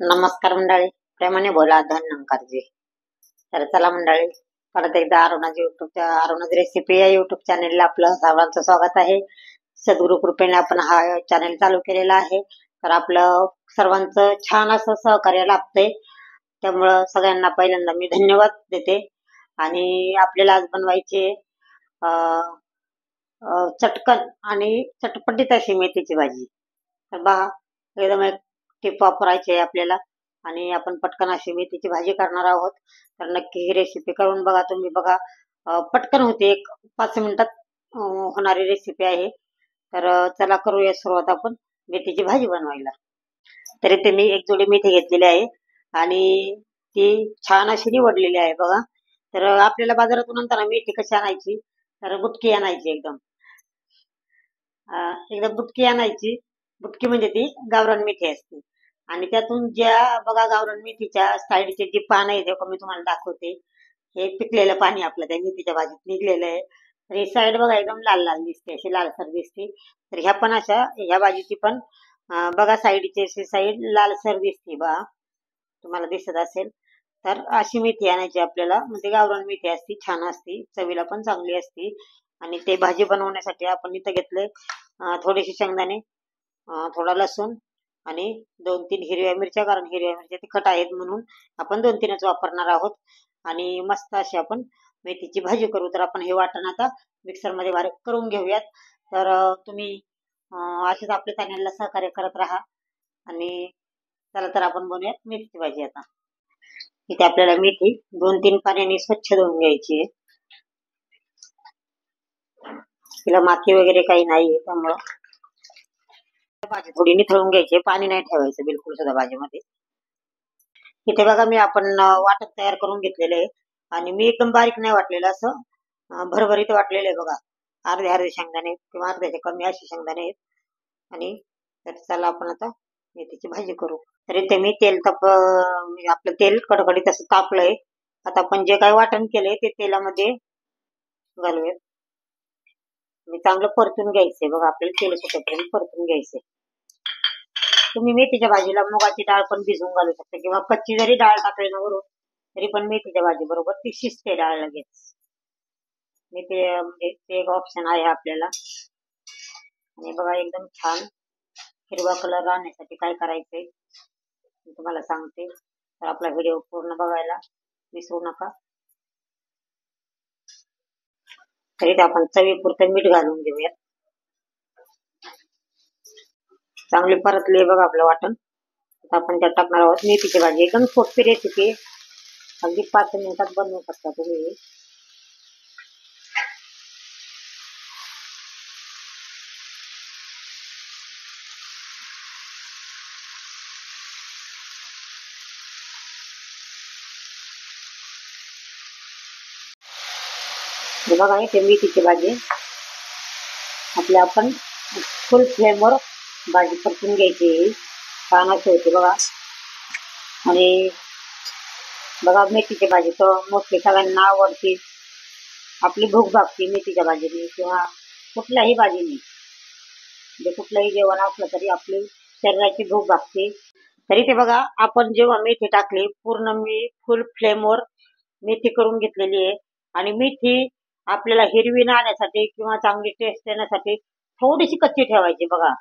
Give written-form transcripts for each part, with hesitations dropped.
नमस्कार मंडळी, प्रेमाने बोला धन. तर चला मंडळी, परत एकदा अरुणाज रेसिपी या युट्यूब चॅनेलला आपलं सर्वांचं स्वागत आहे. सद्गुरु कृपेने आपण हा चॅनेल चालू केलेला आहे. तर आपलं सर्वांचं छान असं सहकार्य लाभतंय, त्यामुळं सगळ्यांना पहिल्यांदा मी धन्यवाद देते. आणि आपल्याला आज बनवायचे चटकन आणि चटपटीत अशी मेथीची भाजी. तर पहा, एकदम एक टिप वापरायची आहे आपल्याला आणि आपण पटकन अशी मेथीची भाजी करणार आहोत. तर नक्की ही रेसिपी करून बघा. तुम्ही बघा, पटकन होते, एक 5 मिनिटात होणारी रेसिपी आहे. तर चला करूया सुरुवात आपण मेथीची भाजी बनवायला. तरी ते मी एक जोडी मेथी घेतलेली आहे आणि ती छान अशी निवडलेली आहे बघा. तर आपल्याला बाजारातून आणताना मेथी कशी आणायची, तर बुटकी आणायची एकदम बुटकी आणायची. बुटकी म्हणजे ती गावरान मेथी असते आणि त्यातून ज्या बघा गावरान मेथीच्या साईडचे जी पानं आहेत मी तुम्हाला दाखवते. हे पिकलेलं पाणी आपलं त्या मेथीच्या भाजीत निघलेलं आहे. तर ही साईड बघा एकदम लाल लाल दिसते, अशी लालसर दिसते. तर ह्या पण अशा ह्या भाजीची पण बघा साईडची अशी साईड लालसर दिसते बघा, तुम्हाला दिसत असेल. तर अशी मेथी आणायची आपल्याला, म्हणजे गावरान मेथी असती, छान असती, चवीला पण चांगली असती. आणि ते भाजी बनवण्यासाठी आपण इथं घेतलंय थोडेसे शेंगदाणे, थोडा लसूण आणि 2-3 हिरव्या मिरच्या, कारण हिरव्या मिरच्या तिखट आहेत म्हणून आपण 2-3च वापरणार आहोत. आणि मस्त अशी आपण मेथीची भाजी करू. तर आपण हे वाटण आता मिक्सरमध्ये बारीक करून घेऊयात. तर तुम्ही असेच आपल्या चॅनलला सहकार्य करत राहा. आणि चला तर आपण बनवूयात मेथीची भाजी. आता इथे आपल्याला मेथी 2-3 पाण्याने स्वच्छ धुवून घ्यायची आहे. तिला माती वगैरे काही नाहीये, त्यामुळं भाजी थोडी निथळून घ्यायची, पाणी नाही ठेवायचं बिलकुल सुद्धा भाजीमध्ये. इथे बघा मी आपण वाटण तयार करून घेतलेलं आहे आणि मी एकदम बारीक नाही वाटलेलं, असं भरभरीत वाटलेलं आहे बघा. अर्धे अर्धे शेंगदाणे किंवा अर्ध्याचे कमी असे शेंगदाणे आहेत. आणि तर चला आपण आता मेथीची भाजी करू. तर इथे मी म्हणजे आपलं तेल कडकडीत असं तापलंय. आता आपण जे काही वाटण केलंय ते तेलामध्ये घालूयात. मी चांगलं परतून घ्यायचंय बघा, आपल्याला तेल सुटेपर्यंत परतून घ्यायचंय. तुम्ही मेथीच्या भाजीला मुगाची डाळ पण भिजवून घालू शकता किंवा कच्ची जरी डाळ टाकली ना वरून, तरी पण मेथीच्या भाजी बरोबर ती शिजते डाळ लगेच. म्हणजे ते एक ऑप्शन आहे आपल्याला. आणि बघा एकदम छान हिरवा कलर राहण्यासाठी काय करायचंय मी तुम्हाला सांगते. तर आपला व्हिडिओ पूर्ण बघायला विसरू नका. तरी आपण चवीपुरतं मीठ घालून घेऊयात. चांगले परतले बघा आपलं वाटण. आता आपण त्यात टाकणार आहोत मेथीची भाजी. एकदम सोपी रेसिपी, अगदी 5 मिनिटात बनवू शकता तुम्ही. बघा इथे मेथीची भाजी आपली आपण फुल फ्लेमवर भाजी परतून घ्यायची, छान अशी होती बघा. आणि बघा मेथीची भाजी तर मोस्टली सगळ्यांना आवडते. आपली भूक भागते मेथीच्या भाजीने किंवा कुठल्याही भाजीने, म्हणजे कुठलंही जेवण असलं तरी आपली शरीराची भूक भागते. तरी ते बघा आपण जेव्हा मेथी टाकली, पूर्ण मी फुल फ्लेमवर मेथी करून घेतलेली आहे. आणि मेथी आपल्याला हिरवी राहण्यासाठी किंवा चांगली टेस्ट येण्यासाठी थोडीशी कच्ची ठेवायची बघा.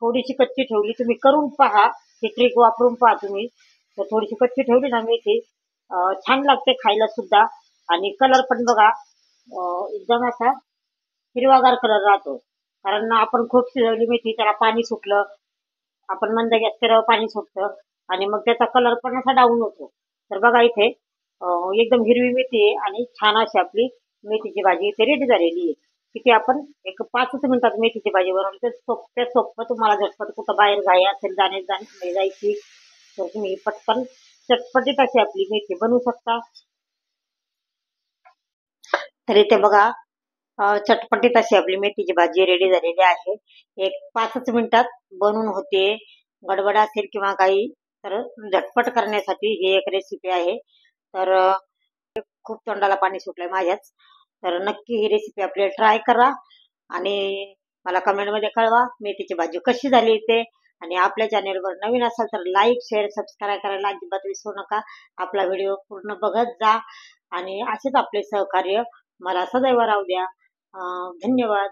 थोडीशी कच्ची ठेवली, तुम्ही करून पहा, ही ट्रिक वापरून पहा तुम्ही. तर थोडीशी कच्ची ठेवली ना मेथी, छान लागते खायला सुद्धा. आणि कलर पण बघा एकदम असा हिरवागार कलर राहतो, कारण आपण खूप शिजवली मेथी, त्याला पाणी सुटलं, आपण मंद गॅस केल्यावर पाणी सुटतं आणि मग त्याचा कलर पण असा डाऊन होतो. तर बघा इथे एकदम हिरवी मेथी आहे आणि छान अशी आपली मेथीची भाजी इथे रेडी झालेली आहे. तिथे आपण एक 5 मिनिटात मेथीची भाजी बनवली. तर सोपं तुम्हाला झटपट कुठं बाहेर जायची, तर तुम्ही पटकन चटपटीत अशी आपली मेथी बनवू शकता. तर इथे बघा चटपटीत अशी आपली मेथीची भाजी रेडी झालेली आहे. एक 5 मिनिटात बनवून होते. गडबड असेल किंवा काही, तर झटपट करण्यासाठी ही एक रेसिपी आहे. तर खूप तोंडाला पाणी सुटलंय माझ्याच. तर नक्की ही रेसिपी आपल्याला ट्राय करा आणि मला कमेंटमध्ये कळवा मेथीची भाजी कशी झाली ते. आणि आपल्या चॅनेलवर नवीन असाल तर लाईक शेअर सबस्क्राईब करायला अजिबात विसरू नका. आपला व्हिडिओ पूर्ण बघत जा आणि असेच आपले सहकार्य मला सदैव राहू द्या. धन्यवाद.